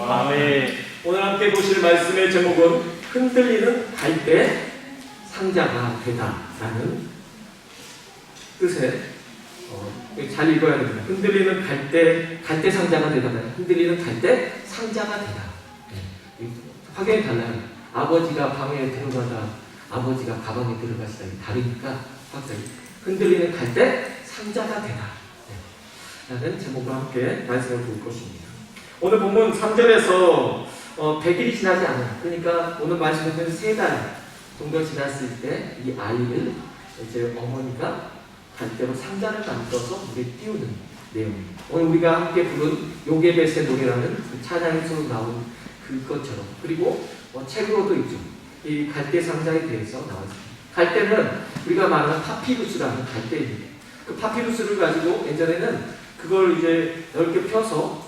아멘. 오늘 함께 보실 말씀의 제목은 흔들리는 갈대 상자가 되다라는 뜻에 잘 읽어야 됩니다. 흔들리는 갈대 상자가 되다. 흔들리는 갈대 상자가 되다. 확연히 달라요. 아버지가 방에 들어가다 아버지가 가방에 들어가시다 다르니까 확실히 흔들리는 갈대 상자가 되다 라는 제목으로 함께 말씀을 볼 것입니다. 오늘 본문 3절에서 100일이 지나지 않아요. 그러니까 오늘 말씀은 3달 정도 지났을 때 이 아이를 이제 어머니가 갈대로 상자를 만들어서 물에 띄우는 내용입니다. 오늘 우리가 함께 부른 요게벳의 노래라는 그 찬양에서 나온 그것처럼, 그리고 책으로도 있죠. 이 갈대 상자에 대해서 나왔습니다. 갈대는 우리가 말하는 파피루스라는 갈대입니다. 그 파피루스를 가지고 예전에는 그걸 이제 넓게 펴서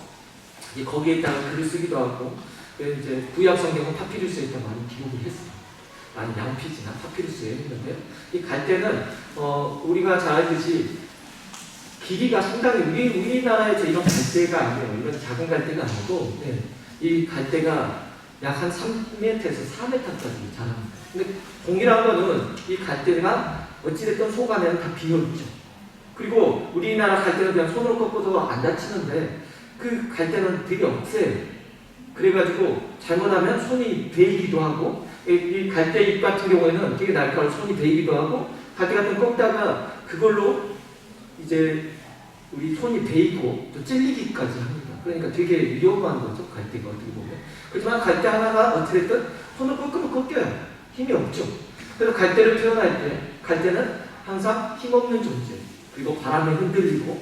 거기에다가 글을 쓰기도 하고, 이제 구약 성경은 파피루스에다 많이 기록을 했어요. 많이 양피지나 파피루스에 했는데, 이 갈대는 우리가 잘 알듯이 길이가 상당히 우리나라에서 이런 갈대가 아니에요. 이런 작은 갈대가 아니고, 이 갈대가 약 한 3m에서 4m까지 자랍니다. 근데 동일한 거는 이 갈대가 어찌됐든 속 안에는 다 비어있죠. 그리고 우리나라 갈대는 그냥 손으로 꺾어도 안 다치는데 그 갈대는 되게 억세요. 그래가지고 잘못하면 손이 베이기도 하고, 이 갈대 잎 같은 경우에는 되게 날카로워 손이 베이기도 하고, 갈대 같은 거 꺾다가 그걸로 이제 우리 손이 베이고 또 찔리기까지 합니다. 그러니까 되게 위험한 거죠, 갈대가 어떻게 보면. 그렇지만 갈대 하나가 어찌됐든 손을 꺾으면 꺾여요. 힘이 없죠. 그래서 갈대를 표현할 때 갈대는 항상 힘없는 존재, 그리고 바람에 흔들리고,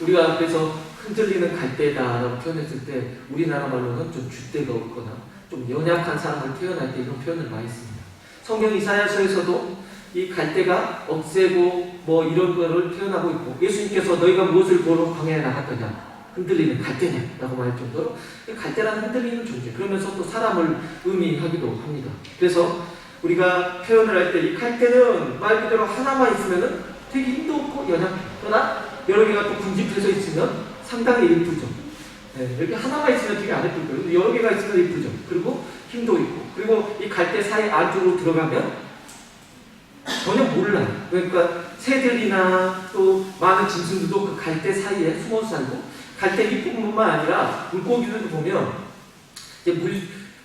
우리가 그래서 흔들리는 갈대다라고 표현했을 때 우리나라 말로는 좀 줏대가 없거나 좀 연약한 사람을 표현할 때 이런 표현을 많이 씁니다. 성경 이사야서에서도 이 갈대가 억세고 이런 거를 표현하고 있고, 예수님께서 너희가 무엇을 보러 광야에 나갔더냐, 흔들리는 갈대냐 라고 말할 정도로 갈대라는 흔들리는 존재, 그러면서 또 사람을 의미하기도 합니다. 그래서 우리가 표현을 할 때 이 갈대는 말 그대로 하나만 있으면 되게 힘도 없고 연약해. 그러나 여러 개가 또 군집해서 있으면 상당히 예쁘죠. 이렇게 하나만 있으면 되게 안 예쁠 거예요. 여러 개가 있으면 예쁘죠. 그리고 힘도 있고, 그리고 이 갈대 사이 안쪽으로 들어가면 전혀 몰라요. 그러니까 새들이나 또 많은 짐승들도 그 갈대 사이에 숨어 살고, 갈대 잎뿐만 아니라 물고기들도 보면 이제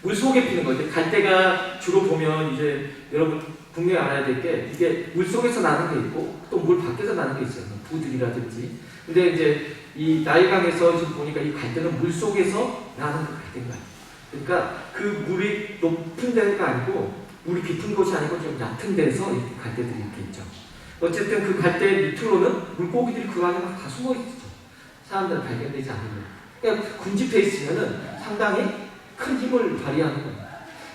물 속에 피는 거예요. 갈대가 주로 보면 이제 여러분 분명히 알아야 될 게, 이게 물 속에서 나는 게 있고 또 물 밖에서 나는 게 있어요. 부들이라든지. 근데 이제 이 나일강에서 지금 보니까 이 갈대는 물 속에서 나는 그 갈대인 거예요. 그러니까 그 물이 높은 데가 아니고, 물이 깊은 곳이 아니고 좀 얕은 데서 이렇게 갈대들이 이렇게 있죠. 어쨌든 그 갈대 밑으로는 물고기들이 그 안에 막 다 숨어 있죠. 사람들은 발견되지 않는 거예요. 그러니까 군집해 있으면은 상당히 큰 힘을 발휘하는 거예요.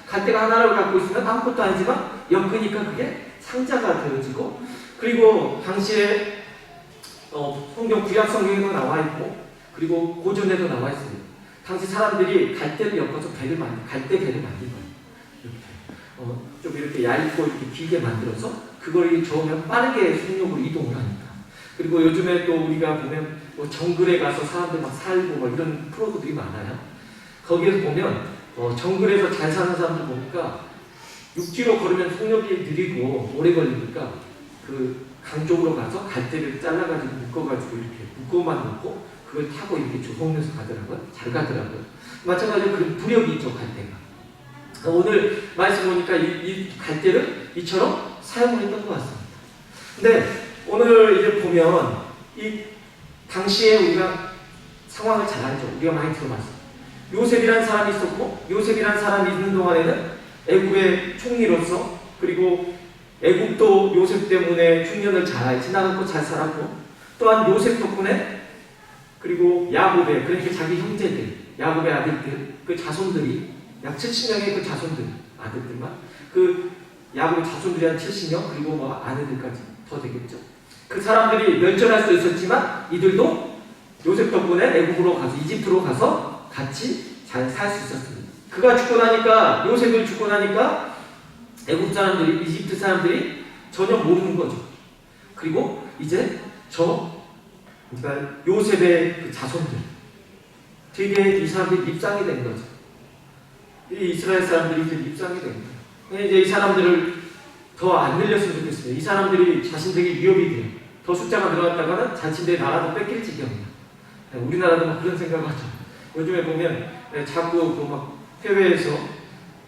갈대가 하나를 갖고 있으면 아무것도 아니지만 엮으니까 그게 상자가 되어지고, 그리고 당시에 성경 구약 성경에도 나와 있고, 그리고 고전에도 나와 있습니다. 당시 사람들이 갈대를 엮어서 갈대 배를 만든 거예요. 이렇게 좀 이렇게 얇고 이렇게 길게 만들어서 그걸 저으면 빠르게 속력으로 이동을 하니까. 그리고 요즘에 또 우리가 보면 정글에 가서 사람들 막 살고 이런 프로그램들이 많아요. 거기에서 보면 정글에서 잘 사는 사람들 보니까 육지로 걸으면 속력이 느리고 오래 걸리니까 그 강 쪽으로 가서 갈대를 잘라가지고 묶어가지고 이렇게 묶어만 놓고 그걸 타고 이렇게 조성해서 가더라고요. 잘 가더라고요. 마찬가지로 그 부력이 있죠, 갈대가. 오늘 말씀 보니까 이 갈대를 이처럼 사용을 했던 것 같습니다. 근데 오늘 이제 보면 이 당시에 우리가 상황을 잘 알죠. 우리가 많이 들어봤어요. 요셉이라는 사람이 있었고, 요셉이라는 사람이 있는 동안에는 애국의 총리로서, 그리고 애국도 요셉 때문에 중년을 잘 지나갔고 잘 살았고, 또한 요셉 덕분에, 그리고 야곱의, 그러니까 자기 형제들, 야곱의 아들들, 그 자손들이 약 70명의 그 자손들, 아들들만, 그 야곱의 자손들이 한 70명, 그리고 아내들까지 더 되겠죠. 그 사람들이 멸절할 수 있었지만 이들도 요셉 덕분에 애국으로 가서, 이집트로 가서 같이 잘 살 수 있었습니다. 그가 죽고 나니까, 요셉을 죽고 나니까 애국 사람들이, 이집트 사람들이 전혀 모르는 거죠. 그리고 이제 그러니까 요셉의 그 자손들, 되게 이 사람들이 입상이 된 거죠. 이 이스라엘 사람들이 이제 입상이 된 거예요. 이제 이 사람들을 더 안 늘렸으면 좋겠어요. 이 사람들이 자신들에게 위협이 돼요. 더 숫자가 늘어났다가는 자신들의 나라도 뺏길 지경이에요. 우리나라도 막 그런 생각을 하죠. 요즘에 보면 자꾸 막 해외에서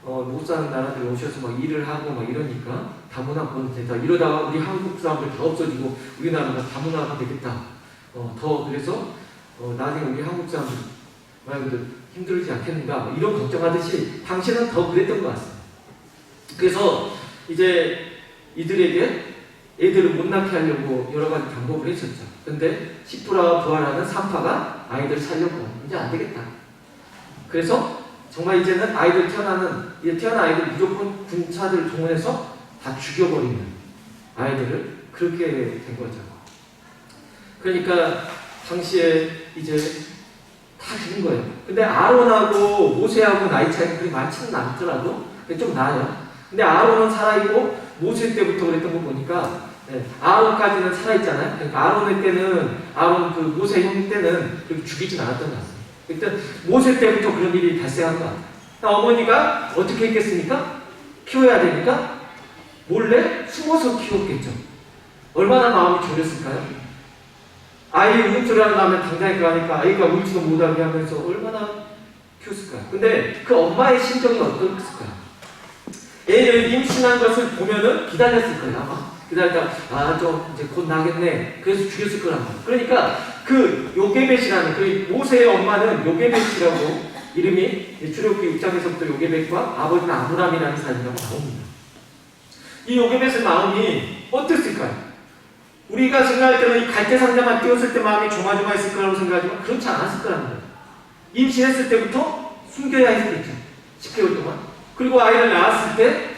못 사는 나라들 오셔서 막 일을 하고 막 이러니까 다문화권 되다. 이러다가 우리 한국 사람들 다 없어지고 우리나라가 다문화가 되겠다. 더 그래서 나중에 우리 한국 사람들 말도 힘들지 않겠는가 뭐 이런 걱정하듯이 당시에는 더 그랬던 것 같습니다. 그래서 이제 이들에게 애들을 못 낳게 하려고 여러 가지 방법을 했었죠. 근데 시프라와 부하라는 3파가 아이들 살려고 이제 안 되겠다. 그래서 정말 이제는 태어난 아이들 무조건 군사들 동원해서 다 죽여버리는 아이들을 그렇게 된 거죠. 그러니까 당시에 이제 다 죽은 거예요. 근데 아론하고 모세하고 나이 차이가 그리 많지는 않더라도 좀 나아요. 근데 아론은 살아있고 모세 때부터 그랬던 거 보니까 아론까지는 살아있잖아요. 그러니까 아론 그 모세 형 때는 그렇게 죽이진 않았던 것 같습니다. 일단 모세 때부터 그런 일이 발생한 것 같아요. 어머니가 어떻게 했겠습니까? 키워야 되니까 몰래 숨어서 키웠겠죠. 얼마나 마음이 졸였을까요? 아이 울음소리 하는 다음에 당장에 가니까 아이가 울지도 못하게 하면서 얼마나 키웠을까요? 근데 그 엄마의 심정이 어떻을까요? 애를 임신한 것을 보면은 기다렸을 거예요. 아마 기다리다가 좀 이제 곧 나겠네. 그래서 죽였을 거란 말이에요. 그러니까 그 요게벳이라는 그 모세의 엄마는 요게벳이라고 이름이 출애굽기 6장에서부터 요게벳과 아버지는 아므람이라는 사람이라고 나옵니다. 이 요게벳의 마음이 어땠을까요? 우리가 생각할 때는 이 갈대 상자만 띄웠을 때 마음이 조마조마했을 거라고 생각하지만 그렇지 않았을 거라는 거예요. 임신했을 때부터 숨겨야 했겠죠. 10개월 동안. 그리고 아이를 낳았을 때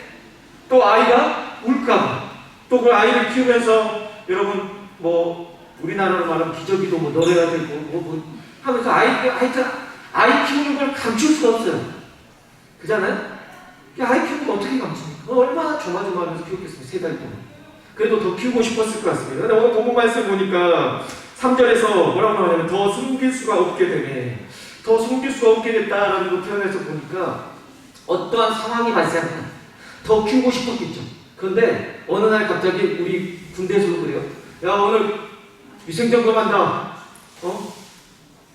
또 아이가 울까봐 또 그 아이를 키우면서 여러분 뭐 우리나라로 말하면 기저귀도 뭐 넣어야 되고 뭐 하면서 아이 키우는 걸 감출 수가 없어요. 그잖아요? 아이 키우는 거 어떻게 감춥니까? 얼마나 조마조마하면서 키웠겠습니까? 3달 동안. 그래도 더 키우고 싶었을 것 같습니다. 근데 오늘 본문 말씀 보니까 3절에서 뭐라고 나오냐면 더 숨길 수가 없게 되네. 더 숨길 수가 없게 됐다라는 거 표현해서 보니까 어떠한 상황이 발생한다. 더 키우고 싶었겠죠. 그런데 어느 날 갑자기 우리 군대에서도 그래요. 야 오늘 위생점검한다.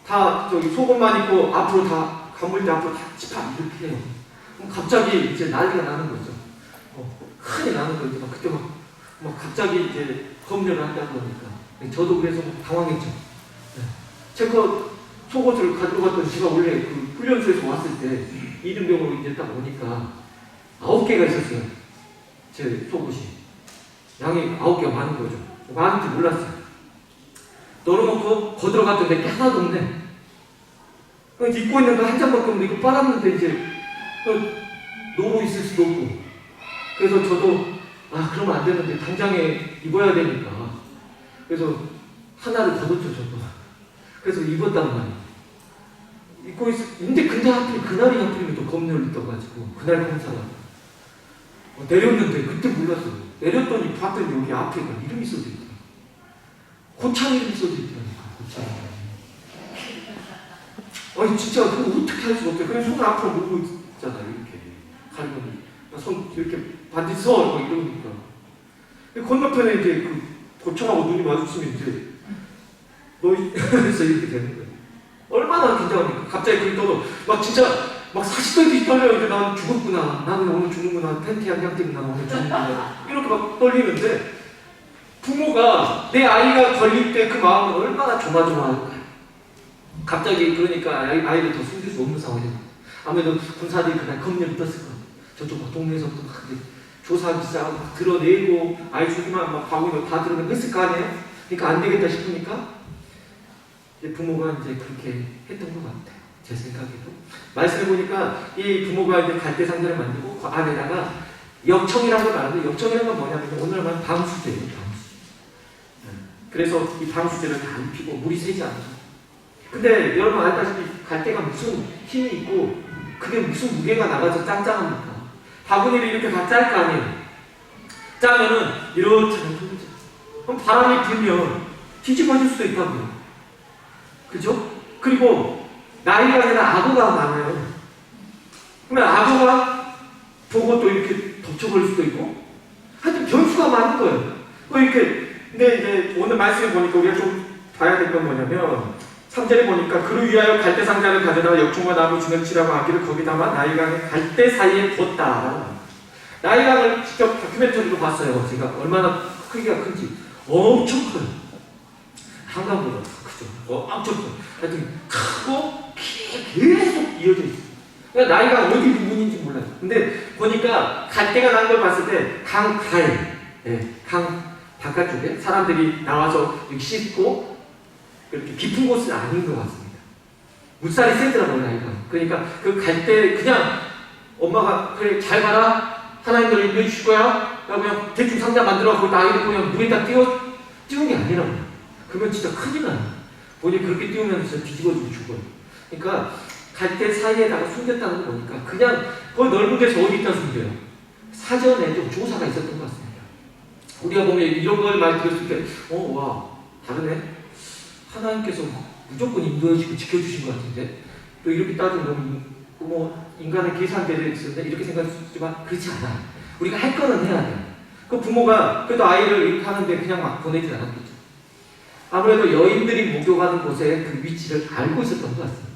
다 저기 속옷만 입고 앞으로 다 건물대 앞으로 다 집합 이렇게 해요. 그럼 갑자기 이제 난리가 나는 거죠. 큰일 나는 거죠. 그때 막 갑자기 이제 검열을 한다고 하니까 저도 그래서 당황했죠. 제가 속옷을 가지고 갔던 제가 원래 그 훈련소에서 왔을 때 이등병으로 이제 딱 오니까 9개가 있었어요. 제 속옷이. 양이 9개가 많은 거죠. 많은지 몰랐어요. 널어놓고 거들어갔더니 내게 하나도 없네. 입고 있는 거 한 장밖에 없는데 이거 빨았는데 이제 노고 있을 수도 없고. 그래서 저도 그러면 안 되는데 당장에 입어야 되니까. 그래서 하나를 걷었죠, 저도. 그래서 입었단 말이에요. 입고 있는데 근데 하필 그날이 하필이면 또 검열이 떠가지고 그날 검사가 내렸는데 그때 몰랐어요. 내렸더니 봤더니 여기 앞에 이름이 써져 있더라고요. 고창 이름이 써져 있더라고요. 고창. 아니 진짜 그거 어떻게 할 수가 없어요. 그냥 손을 앞으로 모으고 있잖아요. 이렇게 가리더니 손 이렇게 반드시 서 이러니까 건너편에 이제 그 고창하고 눈이 마주치면 이제 그래서 이렇게 되는 거예요. 얼마나 긴장합니까? 갑자기 그리 떠도 막 진짜 막 40도에 떨려요. 이제 난 죽었구나. 나는 오늘 죽는구나. 팬티 한 장 때문에 난 오늘 죽는구나. 이렇게 막 떨리는데 부모가 내 아이가 걸릴 때 그 마음은 얼마나 조마조마할까요? 갑자기 그러니까 아이를 더 숨길 수 없는 상황이에요. 아무래도 군사들이 그날 검열이 떴을 거예요. 저쪽 막 동네에서부터 막 조사하기 시작하고 드러내고 아이 죽이만 막 가고 다 드러내고 했을 거 아니에요? 그러니까 안 되겠다 싶으니까 부모가 이제 그렇게 했던 것 같아요. 제 생각에도. 말씀해 보니까 이 부모가 이제 갈대 상자를 만들고 그 안에다가 역청이라는 걸 말하는데 역청이라는 건 뭐냐면 오늘 말하면 방수제예요. 방수. 그래서 이 방수제를 다 입히고 물이 새지 않죠. 근데 여러분 알다시피 갈대가 무슨 힘이 있고 그게 무슨 무게가 나가서 짱짱합니까? 바구니를 이렇게 다 짤 거 아니에요. 짜면은 이렇잖아요. 그럼 바람이 불면 뒤집어질 수도 있다고요. 그죠? 그리고 나일강에는 악어가 많아요. 그러면 악어가 보고 또 이렇게 덮쳐버릴 수도 있고, 하여튼 변수가 많은 거예요. 이렇게, 근데 이제 오늘 말씀을 보니까 우리가 좀 봐야 될 건 뭐냐면, 3절에 보니까 그를 위하여 갈대 상자를 가져다가 역청과 나무 주먹치라고 하기를 거기 담아 나일강의 갈대 사이에 뒀다. 나일강을 직접 다큐멘터리로 봤어요. 제가 얼마나 크기가 큰지. 엄청 커요. 한강보다 크죠. 엄청 커요. 하여튼 크고 계속 이어져 있어요. 그러니까 나일강 어디 부분인지 몰라요. 근데 보니까 갈대가 난 걸 봤을 때 강 가에, 강 바깥쪽에 사람들이 나와서 씻고 이렇게 깊은 곳은 아닌 것 같습니다. 물살이 세더라고요, 나일강. 그러니까 그 갈 때 그냥 엄마가 그래 잘 가라, 하나님 너를 인도해 주실 거야, 그냥 대충 상자 만들어 갖고 아이를 그냥 물에다 띄운 게 아니라고요. 그러면 진짜 큰일 나요. 본인이 그렇게 띄우면 진짜 뒤집어지고 죽어요. 그러니까 갈대 사이에다가 숨겼다는 거 보니까 그냥 거기 넓은 데서 어디 있다 숨겨요. 사전에 좀 조사가 있었던 것 같습니다. 우리가 보면 이런 걸 많이 들었을 때, 와, 다르네. 하나님께서 무조건 인도해주시고 지켜주신 것 같은데, 또 이렇게 따지면 뭐 인간의 계산대로 있었는데 이렇게 생각했지만 그렇지 않아요. 우리가 할 거는 해야 돼요. 그 부모가 그래도 아이를 이렇게 하는데 그냥 막 보내지 않았겠죠. 아무래도 여인들이 목욕하는 곳에 그 위치를 알고 있었던 것 같습니다.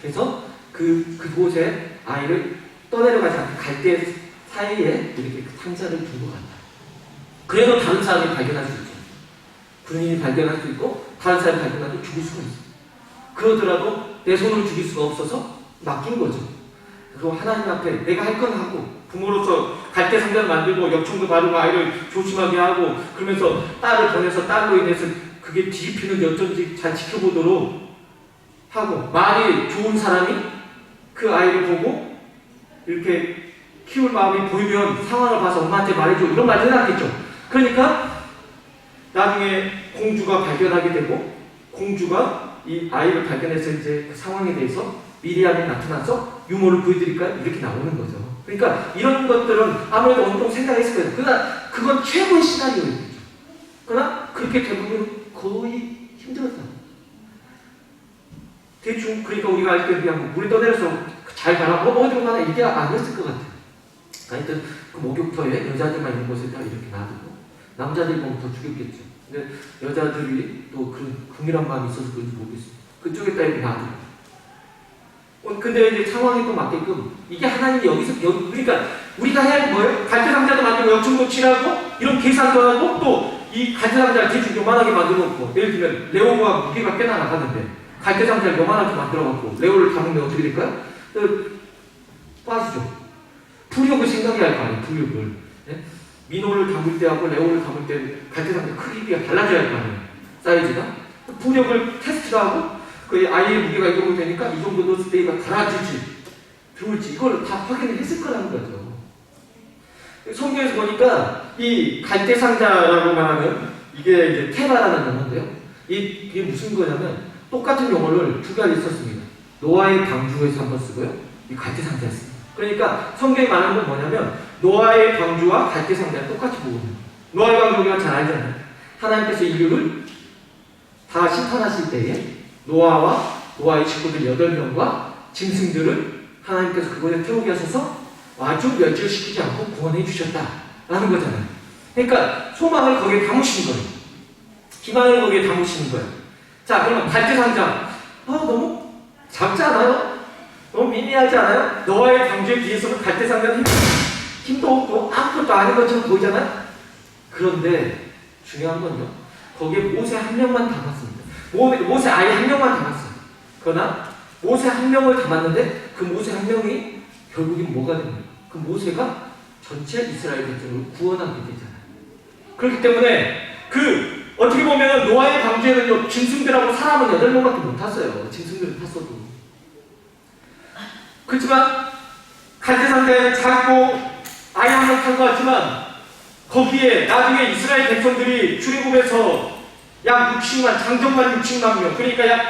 그래서 그곳에 아이를 떠내려가지 않고 갈대 사이에 이렇게 상자를 두고 간다. 그래도 다른 사람이 발견할 수 있죠. 군인이 발견할 수 있고 다른 사람이 발견하도 죽일 수가 있어요. 그러더라도 내 손으로 죽일 수가 없어서 맡긴 거죠. 그리고 하나님 앞에 내가 할 건 하고 부모로서 갈대 상자를 만들고 역청도 바르고 아이를 조심하게 하고 그러면서 딸을 보내서 딸로 인해서 그게 뒤집히는지 어쩐지 잘 지켜보도록 하고 말이 좋은 사람이 그 아이를 보고 이렇게 키울 마음이 보이면 상황을 봐서 엄마한테 말해줘 이런 말을 해놨겠죠. 그러니까 나중에 공주가 발견하게 되고 공주가 이 아이를 발견해서 이제 그 상황에 대해서 미리암이 나타나서 유머를 보여드릴까 이렇게 나오는 거죠. 그러니까 이런 것들은 아무래도 어느 정도 생각했을 거예요. 그러나 그건 최고의 시나리오였죠. 그러나 그렇게 되면 거의 힘들었다. 대충 그러니까 우리가 알 때 그냥 물에 떠내려서 잘 가라 어디로 가나 이게 아니었을 것 같아요. 하여튼 그 목욕터에 여자들만 있는 곳에 다 이렇게 놔두고 남자들이 보면 더 죽였겠죠. 근데 여자들이 또 그런 긍휼한 마음이 있어서 그런지 모르겠습니다. 그쪽에다 이렇게 놔두고. 근데 이제 상황에 또 맞게끔 이게 하나님이 여기서 그러니까 우리가 해야 할 뭐예요? 갈대 상자도 만들고 역청도 칠하고 이런 계산도 하고 또 이 갈대 상자를 대충 요만하게 만들어 놓고 예를 들면 레오가 무게가 꽤나 나가는데 갈대 상자를 요만하게 만들어 갖고 레오를 담으면 어떻게 될까요? 빠지죠. 부력을 생각해야 할 거 아니에요. 부력을. 네? 민호를 담을 때하고 레오를 담을 때 갈대 상자 크기가 달라져야 할 거 아니에요. 사이즈가. 부력을 테스트를 하고 그 아이의 무게가 이 정도 되니까 이 정도 넣었을 때 얘가 달아질지 들어올지 이걸 다 확인을 했을 거라는 거죠. 성경에서 보니까 이 갈대 상자라고 말하면 이게 이제 테바라는 용어인데요. 이게 무슨 거냐면 똑같은 용어를 두 가지 썼습니다. 노아의 방주에서 한번 쓰고요. 이 갈대 상자였습니다. 그러니까 성경이 말하는 건 뭐냐면 노아의 방주와 갈대 상자를 똑같이 보거든요. 노아의 방주 우리가 잘 알잖아요. 하나님께서 인류를 다 심판하실 때에 노아와 노아의 친구들 8명과 짐승들을 하나님께서 그곳에 태우게 하셔서 아주 멸절시키지 않고 구원해 주셨다라는 거잖아요. 그러니까 소망을 거기에 담으시는 거예요. 희망을 거기에 담으시는 거예요. 자, 그러면 갈대 상자 너무 작지 않아요? 너무 미미하지 않아요? 노아의 방주에 비해서는 갈대 상자는 힘도 없고 아무것도 아닌 것처럼 보이잖아요? 그런데 중요한 건요. 거기에 모세 한 명만 담았습니다. 모세 아예 한 명만 담았어요. 그러나 모세 한 명을 담았는데 그 모세 한 명이 결국엔 뭐가 됩니까? 그 모세가 전체 이스라엘 백성을 구원하게 되잖아요. 그렇기 때문에 어떻게 보면 노아의 방주에는 짐승들하고 사람은 8명밖에 못 탔어요. 짐승들은 탔어도. 그렇지만 갈대 상자에는 작고 아예 한 명 탄 것 같지만 거기에 나중에 이스라엘 백성들이 출애굽에서 약 60만, 장정만 60만 명, 그러니까 약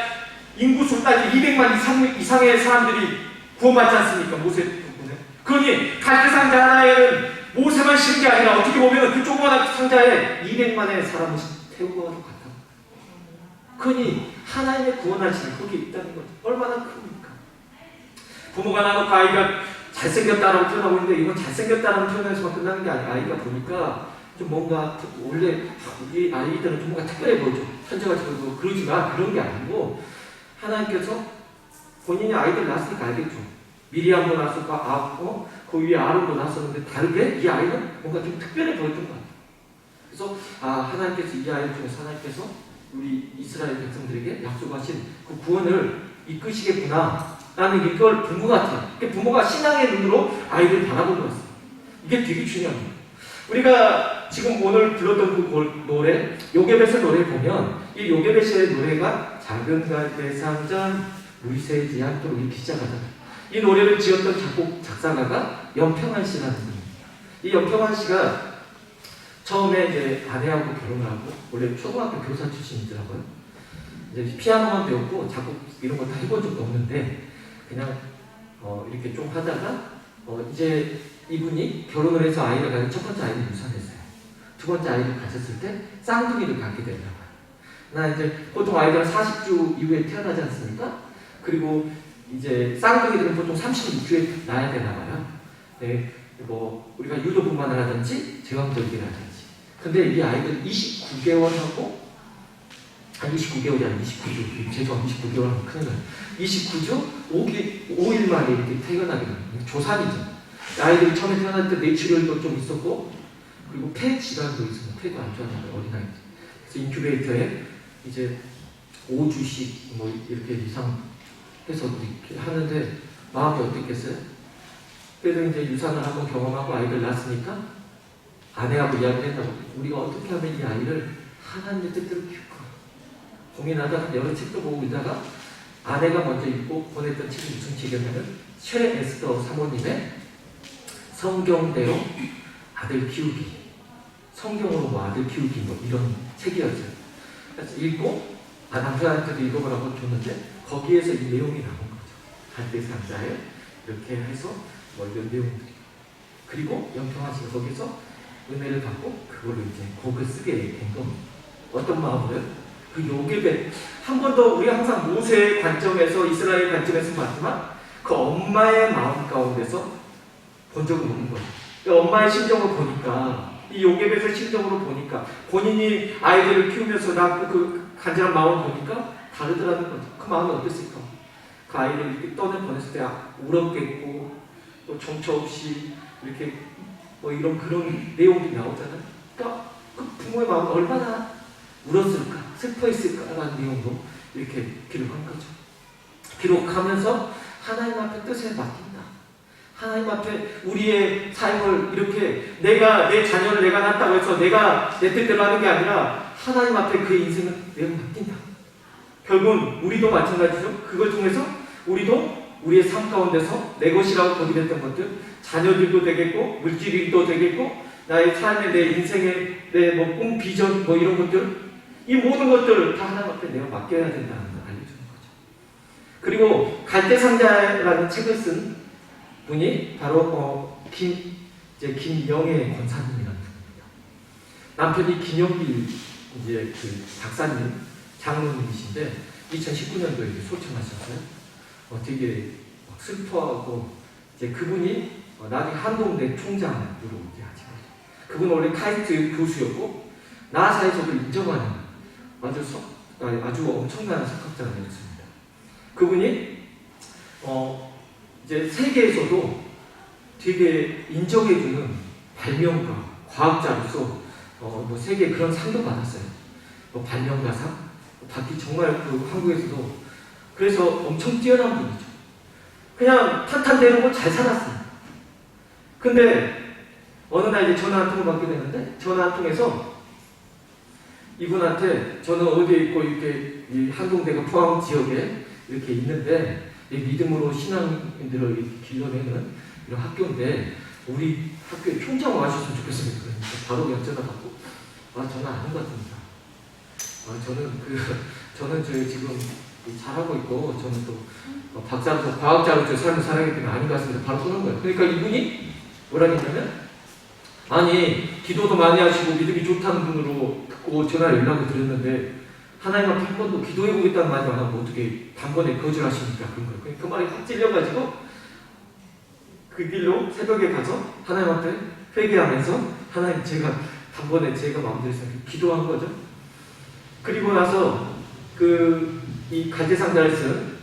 인구수 따지 200만 이상의 사람들이 구원받지 않습니까? 모세 덕분에. 그러니 갈대 상자 하나에는 모세만 실은 게 아니라 어떻게 보면 그 조그마한 상자에 200만의 사람을 태우고 가도 같아. 그니 하나님의 구원하심이 거기에 있다는 거죠. 얼마나 큽니까? 부모가 나놓고 아이가 잘생겼다라고 표현하고 있는데 이건 잘생겼다라는 표현에서만 끝나는 게 아니라 아이가 보니까 좀 뭔가 원래 우리 아이들은 좀 뭔가 특별해 보이죠. 천재같이 보이고 그러지만 그런 게 아니고 하나님께서 본인이 아이들 낳았으니까 알겠죠. 미리암도 낳았고 그 위에 아론도 낳았었는데 다르게 이 아이는 뭔가 좀 특별해 보였던 것 같아요. 그래서 하나님께서 이 아이를 통해서 하나님께서 우리 이스라엘 백성들에게 약속하신 그 구원을 이끄시겠구나 라는 이걸 본 것 같아요. 부모가 신앙의 눈으로 아이를 바라보는 것 같습니다. 이게 되게 중요합니다. 우리가 지금 오늘 불렀던 그 노래, 요게벳의 노래 보면 이 요게벳의 노래가 작은 갈대 상자 물새지 않도록 이렇게 시작하잖아요. 이 노래를 지었던 작사가가 연평한 씨라는 분입니다. 이 연평한 씨가 처음에 이제 아내하고 결혼을 하고 원래 초등학교 교사 출신이더라고요. 이제 피아노만 배웠고 작곡 이런 거 다 해본 적도 없는데 그냥 이렇게 좀 하다가 이제 이분이 결혼을 해서 아이를 가진 첫 번째 아이를 유산했어요. 두 번째 아이를 가졌을 때 쌍둥이를 갖게 되나 봐요. 이제 보통 아이들은 40주 이후에 태어나지 않습니까? 그리고 이제 쌍둥이들은 보통 36주에 낳아야 되나 봐요. 네, 뭐 우리가 유도분만을 하든지 제왕절개를 하든지. 근데 이 아이들 29개월하고 29개월이 아니라 29주. 죄송합니다. 29개월 하면 큰일 나요. 29주 5일 만에 이렇게 태어나게 됩니다. 조산이죠. 아이들이 처음에 태어날 때 뇌출혈도 좀 있었고 그리고 폐 질환도 있었고 폐도 안 좋아하는 어린아이들. 그래서 인큐베이터에 이제 5주씩 뭐 이렇게 이상 해서 이렇게 하는데 마음이 어땠겠어요? 그래서 이제 유산을 한번 경험하고 아이를 낳았으니까 아내하고 이야기를 했다고 우리가 어떻게 하면 이 아이를 하나님의 뜻대로 키울까 고민하다가 여러 책도 보고 있다가 아내가 먼저 읽고 보냈던 책이 무슨 책이었냐면 최 에스더 사모님의 성경대로 아들 키우기 성경으로 뭐 아들 키우기 뭐 이런 책이었어요. 그래서 읽고 남편한테도 읽어보라고 줬는데 거기에서 이 내용이 나온 거죠. 갈대 상자에 이렇게 해서 뭐 이런 내용들이 그리고 연평한 씨가 거기서 은혜를 받고 그걸로 이제 곡을 쓰게 된 겁니다. 어떤 마음으로요? 그 요게벳 한 번도 우리가 항상 모세의 관점에서 이스라엘 관점에서 봤지만 그 엄마의 마음 가운데서 본 적은 없는 거예요. 엄마의 심정을 보니까 이 요게벳의 심정으로 보니까 본인이 아이들을 키우면서 낳고 그 간절한 마음을 보니까 다르더라는 거죠. 그 마음이 어땠을까? 그 아이를 이렇게 떠내보냈을 때 울었겠고 또 정처 없이 이렇게 뭐 이런 그런 내용들이 나오잖아요. 그러니까 그 부모의 마음이 얼마나 울었을까, 슬퍼했을까라는 내용도 이렇게 기록한 거죠. 기록하면서 하나님 앞에 뜻에 맡긴다. 하나님 앞에 우리의 삶을 이렇게 내가 내 자녀를 내가 낳았다고 해서 내가 내 뜻대로 하는 게 아니라 하나님 앞에 그 인생을 내가 맡긴다. 결국은 우리도 마찬가지죠. 그걸 통해서 우리도 우리의 삶 가운데서 내 것이라고 거기됐던 것들 자녀들도 되겠고 물질도 되겠고 나의 삶의 내 인생의 내 뭐 꿈 비전 뭐 이런 것들 이 모든 것들을 다 하나님 앞에 내가 맡겨야 된다는 걸 알려주는 거죠. 그리고 갈대상자라는 책을 쓴 분이 바로 김영애 권사님이라는 분입니다. 남편이 김영길 이제 그 박사님 장로님이신데 2019년도에 소천하셨어요. 되게 슬퍼하고 이제 그분이 나중에 한동대 총장으로 이제 하신 거죠. 그분은 원래 카이스트 교수였고 나사에서도 인정하는 아주 엄청난 석학자였습니다. 그분이 이제 세계에서도 되게 인정해주는 발명가, 과학자로서 뭐 세계 그런 상도 받았어요. 뭐 발명가상 받기 정말 그 한국에서도 그래서 엄청 뛰어난 분이죠. 그냥 탄탄대로고 잘 살았어요. 근데 어느 날 이제 전화 한 통을 받게 되는데 전화 한 통에서 이분한테 저는 어디에 있고 이렇게 이 한동대가 포항 지역에 이렇게 있는데 이 믿음으로 신앙인들을 이렇게 길러내는 이런 학교인데 우리 학교에 총장 와주셨으면 좋겠습니다. 그러니까 바로 그냥 전화 받고 저는 아닌 것 같습니다. 저는 지금 잘하고 있고 저는 또 박사로서 과학자로서 삶을 살아가기 때문에 아닌 것 같습니다. 바로 끊은 거예요. 그러니까 이분이 뭐라 했냐면 아니 기도도 많이 하시고 믿음이 좋다는 분으로 듣고 전화 연락을 드렸는데 하나님 앞에 한 번도 기도해보겠다는 말도 안 하고 어떻게 단번에 거절하십니까? 그런 거예요. 그 말이 확 찔려가지고 그 길로 새벽에 가서 하나님 앞에 회개하면서 하나님 제가 단번에 제가 마음대로 생각해 기도한 거죠. 그리고 나서 이 가지상자를 쓴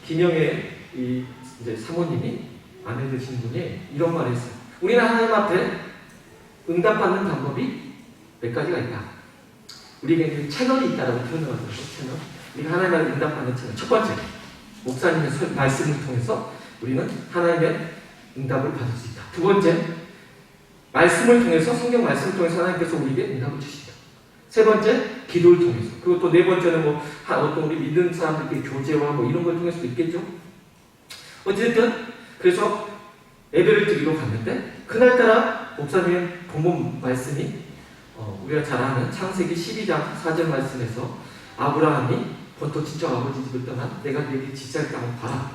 김영애 이제 사모님이 아내 되신 분이 이런 말을 했어요. 우리는 하나님 앞에 응답받는 방법이 몇 가지가 있다. 우리에게 채널이 있다라고 표현을 하더라고요. 채널. 우리가 하나님 앞에 응답받는 채널. 첫 번째, 목사님의 말씀을 통해서 우리는 하나님의 응답을 받을 수 있다. 두 번째, 말씀을 통해서, 성경 말씀을 통해서 하나님께서 우리에게 응답을 주시다. 세 번째, 기도를 통해서. 그리고 또 네 번째는 어떤 우리 믿는 사람들끼리 교제와 이런 걸 통해서도 있겠죠. 어쨌든 그래서 예배를 드리러 갔는데 그날따라 목사님의 본문 말씀이 우리가 잘 아는 창세기 12장 4절 말씀에서 아브라함이 본토 친척 아버지 집을 떠나 내가 네게 지시할 땅을 가라.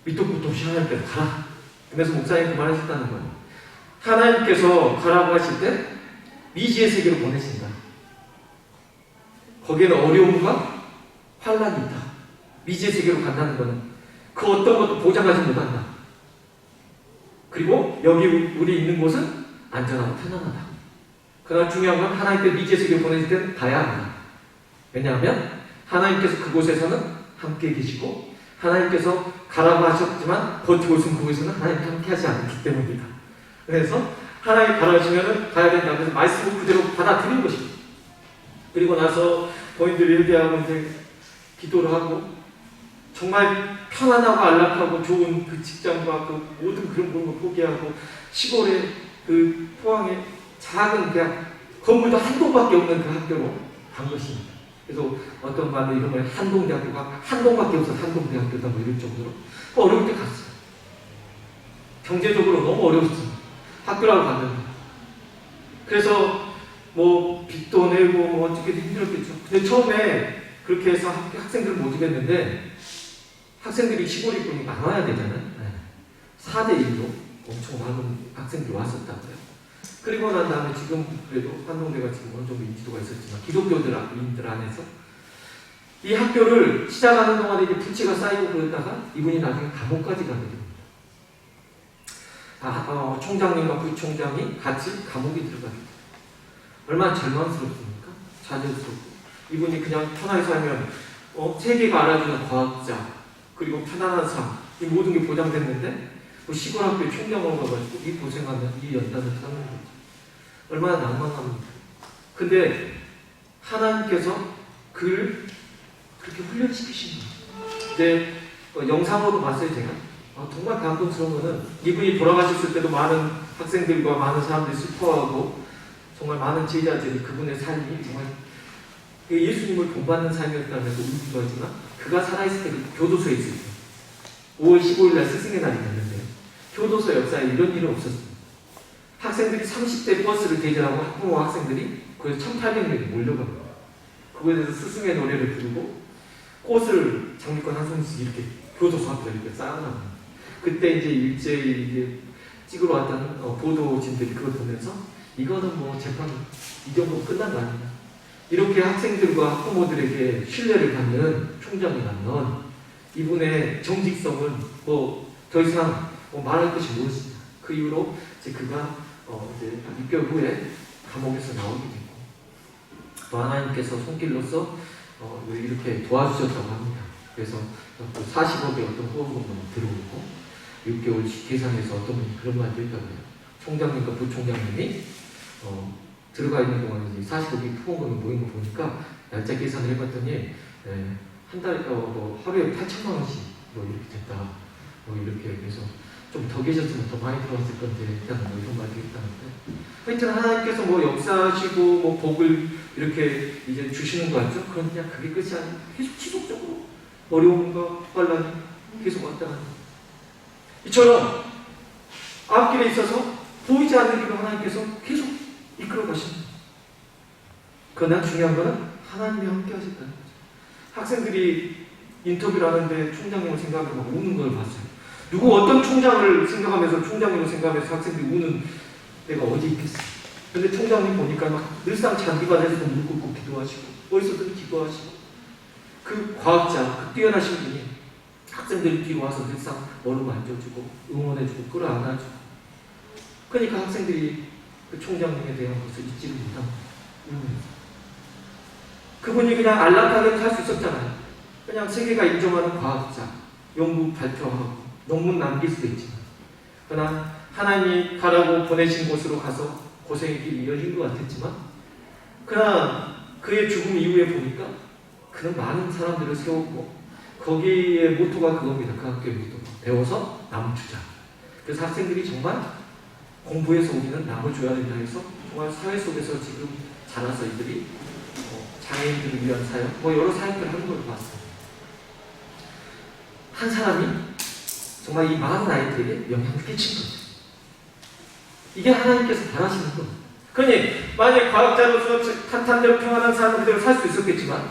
밑도 끝도 없이 하나님께서 가라. 그래서 목사님 그 말을 하셨다는 거예요. 하나님께서 가라고 하실 때 미지의 세계로 보내신다. 거기에는 어려움과 환란이 있다. 미지의 세계로 간다는 것은 그 어떤 것도 보장하지 못한다. 그리고 여기 우리 있는 곳은 안전하고 편안하다. 그러나 중요한 건 하나님께 미지의 세계로 보내실 때는 가야 합니다. 왜냐하면 하나님께서 그곳에서는 함께 계시고 하나님께서 가라고 하셨지만 버티고 있으면 그곳에서는 하나님과 함께 하지 않기 때문입니다. 그래서 하나님 가라하시면 가야 된다. 그래서 말씀을 그대로 받아들인 것입니다. 그리고 나서 본인들이 회개하고 이제 기도를 하고 정말 편안하고 안락하고 좋은 그 직장과 그 모든 그런 걸 포기하고 시골의 그 포항의 작은 그냥 건물도 한 동밖에 없는 그 학교로 간 것입니다. 그래서 어떤 말로 이런 말 한동대학교가 한 동밖에 없어서 한동대학교다 이럴 정도로 어려울 때 갔어요. 경제적으로 너무 어려웠어요. 학교라고 갔는데. 그래서 빚도 내고 어떻게든 힘들었겠죠. 근데 처음에 그렇게 해서 학생들을 모집했는데 학생들이 시골이 좀 많아야 되잖아요. 4대 1로 엄청 많은 학생들이 왔었다고요. 그리고 난 다음에 지금 그래도 한동대가 지금 어느 정도 인지도가 있었지만 기독교인들 안에서 이 학교를 시작하는 동안에 이제 부채가 쌓이고 그러다가 이분이 나중에 감옥까지 가게 됩니다. 총장님과 부총장이 같이 감옥에 들어가게 됩니다. 얼마나 절망스럽습니까? 좌절스럽고. 이분이 그냥 편하게 살면 세계가 알아주는 과학자 그리고 편안한 삶 이 모든 게 보장됐는데 시골 학교에 총장으로 가가지고 이 고생하는 이 연단을 타는 거죠. 얼마나 낭만합니까? 근데 하나님께서 그를 그렇게 훈련시키신 거예요. 근데 영상으로 봤어요 제가. 정말 감동스러운 거는 이분이 돌아가셨을 때도 많은 학생들과 많은 사람들이 슬퍼하고 정말 많은 제자들이 그분의 삶이 정말 예수님을 본받는 삶이었다면서 울기도 하지만 그가 살아있을 때 교도소에 있을 때 5월 15일 날 스승의 날이 됐는데 교도소 역사에 이런 일은 없었습니다. 학생들이 30대 버스를 대절하고 학부모 학생들이 거의 1,800명이 몰려갑니다. 그거에 대해서 스승의 노래를 부르고 꽃을 장미꽃 한 송이씩 이렇게 교도소 앞에 이렇게 쌓아놨습니다. 그때 이제 일제히 찍으러 왔다는 보도진들이 그걸 보면서 이거는 재판 이 정도 끝난 거 아니냐. 이렇게 학생들과 학부모들에게 신뢰를 갖는 총장이라면 이분의 정직성은 더 이상 말할 것이 무엇이냐. 그 이후로 이제 그가 이제 6개월 후에 감옥에서 나오게 됐고 또 하나님께서 손길로서 이렇게 도와주셨다고 합니다. 그래서 40억의 어떤 후원금도 들어오고 6개월 계산해서 어떤 분이 그런 말도 했다고요. 총장님과 부총장님이 들어가 있는 동안에 40억이 후원금이 모인 거 보니까 날짜 계산을 해봤더니 한 달에 하루에 8천만 원씩 이렇게 됐다. 이렇게 그래서 좀 더 계셨으면 더 많이 들어왔을 건데 일단은 이런 말도 했다는데 하여튼 하나님께서 역사하시고 복을 이렇게 이제 주시는 거 같죠? 그냥 그게 끝이 아니고 계속 지속적으로 어려움과 환란이 계속 왔다 가는 이처럼 앞길에 있어서 보이지 않는 길로 하나님께서 계속 이끌어 가십니다. 그러나 중요한 것은 하나님이 함께 하셨다는 거죠. 학생들이 인터뷰를 하는데 총장님을 생각하고 막 우는 걸 봤어요. 누구 어떤 총장을 생각하면서 총장님을 생각하면서 학생들이 우는 데가 어디 있겠어요. 근데 총장님 보니까 막 늘상 잔디밭에서 무릎 꿇고 기도하시고 어디서든 기도하시고 그 과학자, 그 뛰어나신 분이 학생들이 뛰어와서 늘상 얼음 만져주고 응원해주고 끌어안아주고 그러니까 학생들이 그 총장님에 대한 것을 잊지를 못한 거예요. 그분이 그냥 안락하게 살 수 있었잖아요. 그냥 세계가 인정하는 과학자, 연구 발표하고 논문 남길 수도 있지만 그러나 하나님이 가라고 보내신 곳으로 가서 고생의 길이 이어진 것 같았지만 그러나 그의 죽음 이후에 보니까 그는 많은 사람들을 세웠고 거기에 모토가 그겁니다. 그 학교의 모토가 배워서 남을 주자. 그래서 학생들이 정말 공부해서 우리는 남을 줘야 된다 해서 정말 사회 속에서 지금 자라서 이들이 장애인들을 위한 사역, 여러 사역들을 하는 걸 봤어요. 한 사람이 정말 이 많은 아이들에게 영향을 끼친 거죠. 이게 하나님께서 바라시는 거예요. 그러니 만약 과학자로서 탄탄대로 평안한 삶을 그대로 살 수 있었겠지만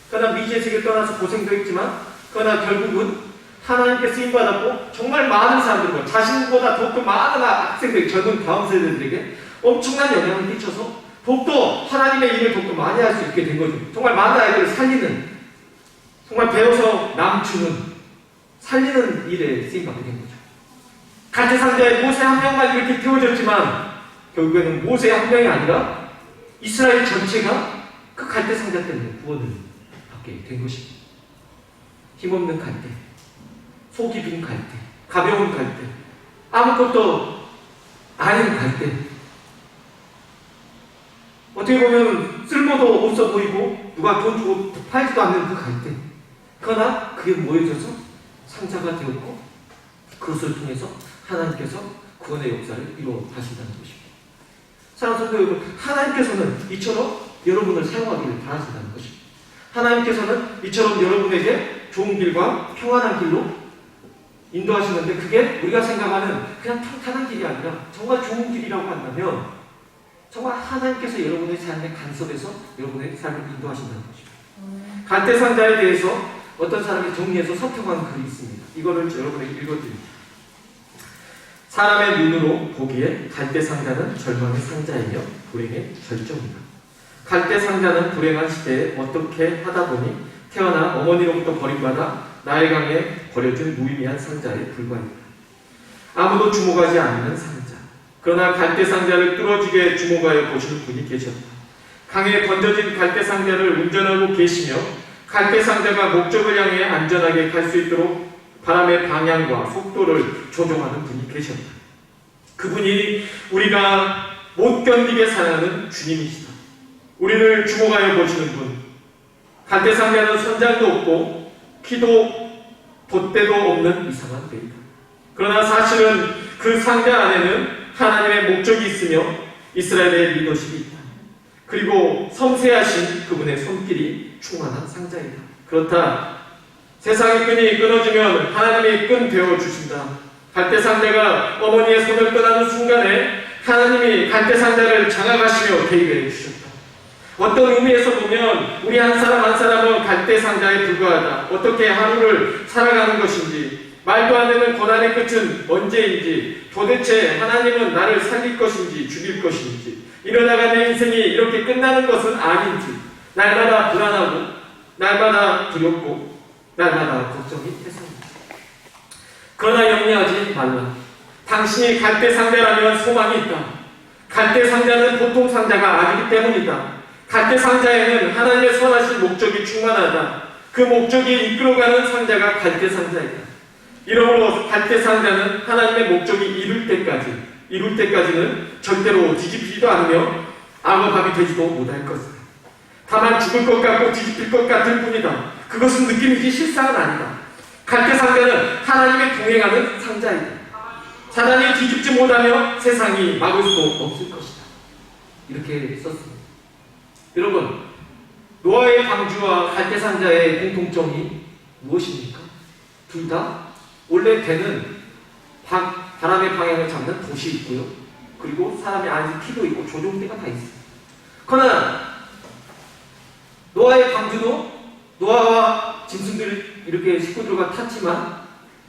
그러나 미지의 세계를 떠나서 고생도 했지만 그러나 결국은 하나님께 쓰임받았고 정말 많은 사람들과 자신보다 더욱더 많은 학생들, 젊은 다음 세대들에게 엄청난 영향을 끼쳐서 더욱더 하나님의 일을 더욱더 많이 할 수 있게 된 거죠. 정말 많은 아이들을 살리는, 정말 배워서 남주는, 살리는 일에 쓰임받게 된 거죠. 갈대상자에 모세 한 명만 이렇게 태워졌지만 결국에는 모세 한 명이 아니라 이스라엘 전체가 그 갈대상자 때문에 구원을 받게 된 것입니다. 힘없는 갈대, 속이 빈 갈대, 가벼운 갈대, 아무것도 아닌 갈대, 어떻게 보면 쓸모도 없어 보이고 누가 돈 주고 팔지도 않는 그 갈대. 그러나 그게 모여져서 상자가 되었고 그것을 통해서 하나님께서 구원의 역사를 이루어 가신다는 것입니다. 사랑하는 성도 여러분, 하나님께서는 이처럼 여러분을 사용하기를 바라신다는 것입니다. 하나님께서는 이처럼 여러분에게 좋은 길과 평안한 길로 인도하시는데 그게 우리가 생각하는 그냥 평탄한 길이 아니라 정말 좋은 길이라고 한다면 정말 하나님께서 여러분의 삶에 간섭해서 여러분의 삶을 인도하신다는 것입니다. 갈대상자에 대해서 어떤 사람이 정리해서 서평한 글이 있습니다. 이거를 여러분에게 읽어드립니다. 사람의 눈으로 보기에 갈대상자는 절망의 상자이며 불행의 절정이다. 갈대상자는 불행한 시대에 어떻게 하다 보니 태어나 어머니로부터 버림받아 나일강에 버려진 무의미한 상자에 불과했다. 아무도 주목하지 않는 상자. 그러나 갈대상자를 뚫어지게 주목하여 보시는 분이 계셨다. 강에 던져진 갈대상자를 운전하고 계시며 갈대상자가 목적을 향해 안전하게 갈 수 있도록 바람의 방향과 속도를 조종하는 분이 계셨다. 그분이 우리가 못 견디게 사랑하는 주님이시다. 우리를 주목하여 보시는 분. 갈대상자는 선장도 없고 키도 돛대도 없는 이상한 배이다. 그러나 사실은 그 상자 안에는 하나님의 목적이 있으며 이스라엘의 리더십이 있다. 그리고 섬세하신 그분의 손길이 충만한 상자이다. 그렇다. 세상의 끈이 끊어지면 하나님이 끈 되어주신다. 갈대상자가 어머니의 손을 떠나는 순간에 하나님이 갈대상자를 장악하시며 개입해 주셨다. 어떤 의미에서 보면 우리 한 사람 한 사람은 갈대상자에 불과하다. 어떻게 하루를 살아가는 것인지, 말도 안 되는 고난의 끝은 언제인지, 도대체 하나님은 나를 살릴 것인지 죽일 것인지, 이러다가 내 인생이 이렇게 끝나는 것은 아닌지, 날마다 불안하고 날마다 두렵고 날마다 걱정이 태산입니다. 그러나 염려하지 말라. 당신이 갈대상자라면 소망이 있다. 갈대상자는 보통 상자가 아니기 때문이다. 갈대상자에는 하나님의 선하신 목적이 충만하다. 그 목적이 이끌어가는 상자가 갈대상자이다. 이러므로 갈대상자는 하나님의 목적이 이룰 때까지는 절대로 뒤집히지도 않으며 악어밥이 되지도 못할 것이다. 다만 죽을 것 같고 뒤집힐 것 같을 뿐이다. 그것은 느낌이지 실상은 아니다. 갈대상자는 하나님의 동행하는 상자이다. 사단이 뒤집지 못하며 세상이 막을 수도 없을 것이다. 이렇게 썼습니다. 여러분, 노아의 방주와 갈대상자의 공통점이 무엇입니까? 둘 다 원래 배는 바람의 방향을 잡는 돛이 있고요. 그리고 사람의 안에 키도 있고 조종대가 다 있어요. 그러나 노아의 방주도 노아와 짐승들 이렇게 식구들과 탔지만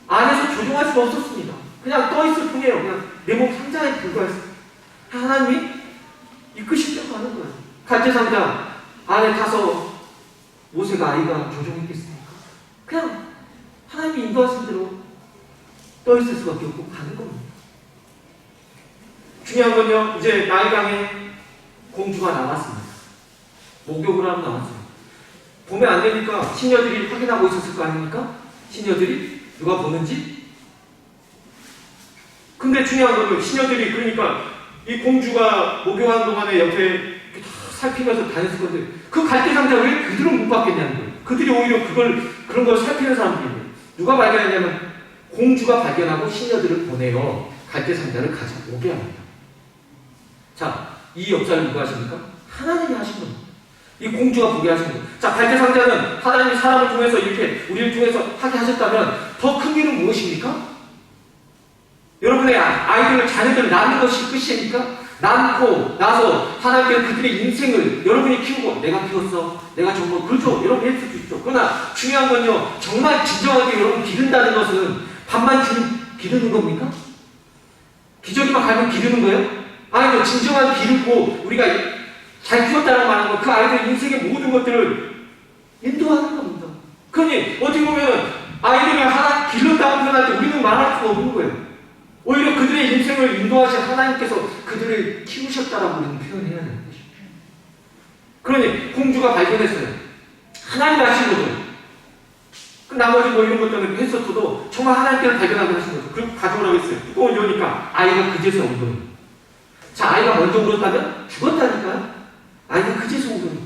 안에서 조종할 수가 없었습니다. 그냥 떠있을 뿐이에요. 그냥 내 몸 상자에 불과했어요. 하나님이 이끄실 대로 가는 거예요. 갈대상자, 안에 타서 모세가 아이가 조종했겠습니까? 그냥 하나님이 인도하신 대로 떠 있을 수밖에 없고 가는 겁니다. 중요한 건요, 이제 나일강에 공주가 나왔습니다. 목욕을 하러 나왔어요. 보면 안 되니까 시녀들이 확인하고 있었을 거 아닙니까? 시녀들이 누가 보는지. 근데 중요한 건요, 시녀들이 그러니까 이 공주가 목욕하는 동안에 옆에 이렇게 다 살피면서 다녔을 건데 그 갈대 상자를 왜 그들은 못 받겠냐는 거예요. 그들이 오히려 그런 걸 살피는 사람들이에요. 누가 발견했냐면 공주가 발견하고 시녀들을 보내요. 갈대 상자를 가져오게 합니다. 자, 이 역사를 누가 하십니까? 하나님이 하신 겁니다. 이 공주가 보게 하신 거예요. 자, 갈대 상자는 하나님이 사람을 통해서 이렇게 우리를 통해서 하게 하셨다면 더 큰 일은 무엇입니까? 여러분의 아이들, 자녀들을 낳는 것이 끝입니까? 낳고 나서 하나님께서 그들의 인생을 여러분이 키우고 내가 키웠어, 내가 정말 그렇죠, 여러분 했을 수 있죠. 그러나 중요한 건요, 정말 진정하게 여러분 기른다는 것은 밥만 기르는 겁니까? 기저귀만 갈면 기르는 거예요? 아니죠. 진정한 기르고 우리가 잘 키웠다는 말하는 건 그 아이들 인생의 모든 것들을 인도하는 겁니다. 그러니 어떻게 보면 아이들을 하나 기른다고 표현할 때 우리는 말할 수가 없는 거예요. 오히려 그들의 인생을 인도하신 하나님께서 그들을 키우셨다라고 우리는 표현해야 되는 것이죠. 그러니 공주가 발견했어요. 하나님이 하신 거죠. 그 나머지 뭐 이런 것들은 했었어도 정말 하나님께서 발견하고 하신 거죠. 그리고 가져오라고 했어요. 뚜껑을 여니까 아이가 그제서 온 거예요. 자, 아이가 먼저 울었다면 죽었다니까요. 아이가 그제서 온 거예요.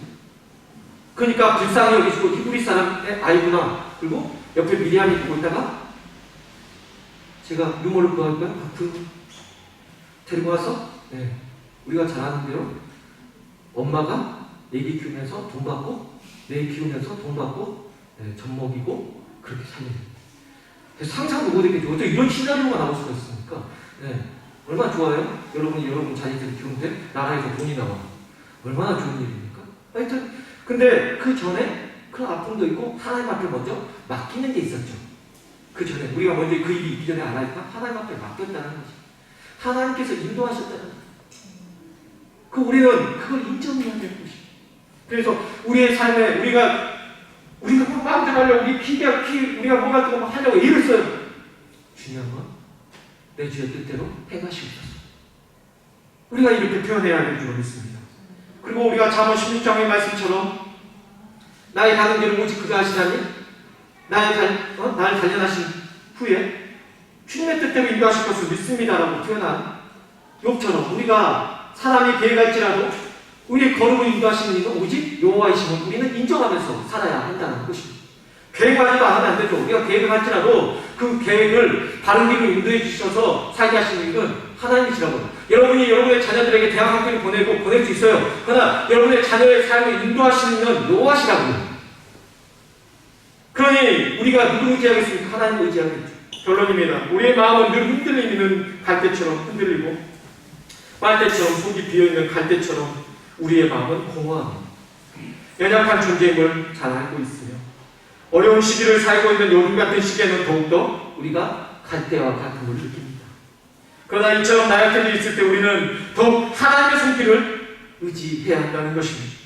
그러니까 불쌍히 여기시고 히브리 사람의 아이구나. 그리고 옆에 미리암이 보고 있다가 제가 유머를 구할까요? 데리고 와서 우리가 잘 아는 대로 엄마가 애기 키우면서 돈 받고 내 키우면서 돈 받고 젖 먹이고 그렇게 살려요. 상상도 못했겠죠. 어떻게 이런 시나리오가 나올 수가 있습니까? 얼마나 좋아요? 여러분이 여러분 자녀들을 키우는데 나라에서 돈이 나와. 얼마나 좋은 일입니까? 하여튼 근데 그 전에 그 아픔도 있고 하나님 앞에 먼저 맡기는 게 있었죠. 그 전에 우리가 먼저 그 일이 있기 전에 알아니까 하나님 앞에 맡겼다는 거지. 하나님께서 인도하셨다는 거지. 우리는 그걸 인정해야 될 것이죠. 그래서 우리의 삶에 우리가 뭐 마음대로 하려고 우리가 뭐가 뜨고 막 하려고 애를 써요. 중요한 건 내 주의 뜻대로 행하시옵소서. 우리가 이렇게 표현해야 될 줄 믿습니다. 그리고 우리가 잠언 16장의 말씀처럼 나의 가는 길을 오직 그가 하시다니 나를 단련하신 후에 주님의 뜻대로 인도하실 것을 믿습니다라고 표현한 욥처럼 우리가 사람이 계획할지라도 우리의 걸음을 인도하시는 이는 오직 여호와이심을 우리는 인정하면서 살아야 한다는 것입니다. 계획하지도 않으면 안 되죠. 우리가 계획을 할지라도 그 계획을 바른 길로 인도해 주셔서 살게 하시는 이는 하나님이시라고요. 여러분이 여러분의 자녀들에게 대학 학교를 보낼 수 있어요. 그러나 여러분의 자녀의 삶을 인도하시는 이는 여호와시라고요. 그러니 우리가 누구 의지하겠습니까? 하나님 의지하겠죠. 결론입니다. 우리의 마음은 늘 흔들리는 갈대처럼 흔들리고 빨대처럼 속이 비어있는 갈대처럼 우리의 마음은 공허합니다. 연약한 존재임을 잘 알고 있으며 어려운 시기를 살고 있는 요즘 같은 시기에는 더욱더 우리가 갈대와 같은 걸 느낍니다. 그러나 이처럼 나약한 일이 있을 때 우리는 더욱 하나님의 손길을 의지해야 한다는 것입니다.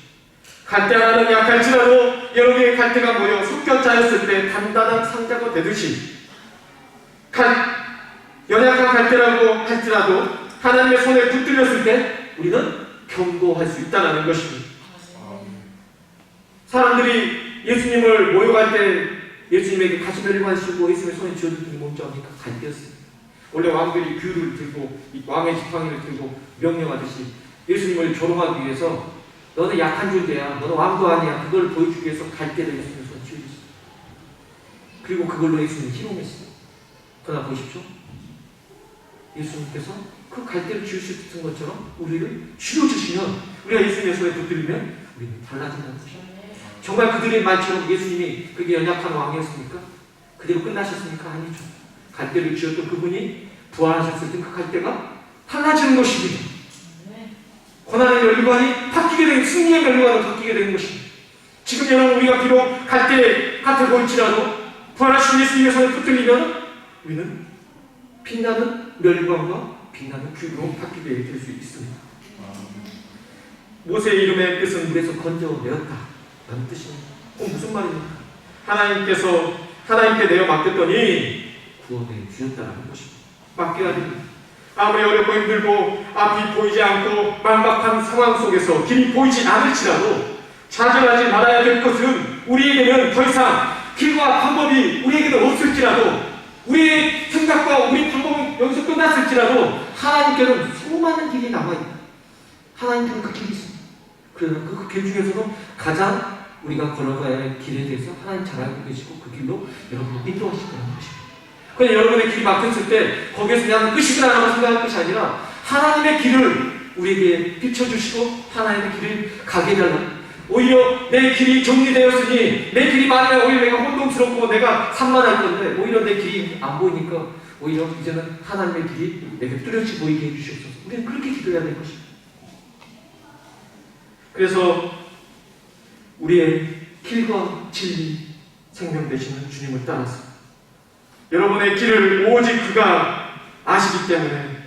갈대 하나는 약할지라도 여러 개의 갈대가 모여 섞여 짜였을 때 단단한 상자가 되듯이 연약한 갈대라고 할지라도 하나님의 손에 붙들렸을 때 우리는 견고할 수 있다는 것입니다. 사람들이 예수님을 모욕할 때 예수님에게 가시멜을 하시고 예수님의 손에 쥐어들더니 뭔지 압니까? 갈대였습니다. 원래 왕들이 귤을 들고 왕의 지팡이를 들고 명령하듯이 예수님을 조롱하기 위해서 너는 약한 존재야. 너는 왕도 아니야. 그걸 보여주기 위해서 갈대를 예수님의 손에 쥐어줬어요. 그리고 그걸로 예수님을 희롱했어요. 그러나 보십시오. 예수님께서 그 갈대를 쥐어주신 것처럼 우리를 쥐어주시면 우리가 예수님의 손에 붙들리면 우리는 달라진다는 것입니다. 정말 그들의 말처럼 예수님이 그게 연약한 왕이었습니까? 그대로 끝나셨습니까? 아니죠. 갈대를 쥐었던 그분이 부활하셨을 때 그 갈대가 달라지는 것입니다. 고난의 멸류관이 바뀌게 되는, 승리의 멸류관으로 바뀌게 되는 것입니다. 지금 여러분 우리가 비록 갈대 같아 보일지라도 부활하신 예수님의 손에 붙들리면 우리는 빛나는 멸류관과 빛나는 귤로 바뀌게 될 수 있습니다. 모세의 이름의 뜻은 물에서 건져내었다 라는 뜻입니다. 무슨 말입니까? 하나님께 내어 맡겼더니 구원해 주셨다라는 것입니다. 맡겨야 됩니다. 아무리 어렵고 힘들고 앞이 보이지 않고 막막한 상황 속에서 길이 보이지 않을지라도 좌절하지 말아야 될 것은 우리에게는 더 이상 길과 방법이 우리에게는 없을지라도 우리의 생각과 우리 방법은 여기서 끝났을지라도 하나님께는 수많은 길이 남아있다. 하나님께는 그 길이 있습니다. 그래서 그 길 중에서도 가장 우리가 걸어가야 할 길에 대해서 하나님 잘 알고 계시고 그 길로 여러분을 인도하실 거라는 것입니다. 그냥 여러분의 길이 막혔을 때 거기에서 그냥 끝이구나라고 생각할 것이 아니라 하나님의 길을 우리에게 비춰주시고 하나님의 길을 가게 해달라. 오히려 내 길이 정리되었으니 내 길이 많으면 오히려 내가 혼동스럽고 내가 산만할 건데 오히려 내 길이 안 보이니까 오히려 이제는 하나님의 길이 내게 뚜렷이 보이게 해주시옵소서. 우리는 그렇게 기도해야 될 것입니다. 그래서 우리의 길과 진리 생명 되시는 주님을 따라서 여러분의 길을 오직 그가 아시기 때문에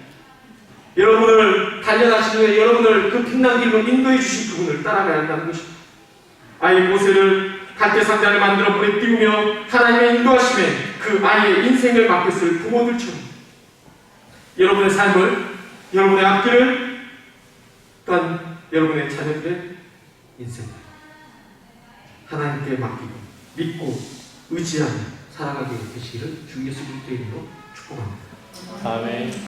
여러분을 단련하신 후에 여러분을 그 빛난 길로 인도해 주신 그분을 따라가야 한다는 것입니다. 아이 모세를 갈대 상자를 만들어 물에 띄우며 하나님의 인도하심에 그 아이의 인생을 맡겼을 부모들처럼 여러분의 삶을, 여러분의 앞길을, 또한 여러분의 자녀들의 인생을 하나님께 맡기고 믿고 의지하며 살아가게 되시기를 주 예수 그리스도의 이름으로 축복합니다. 아멘.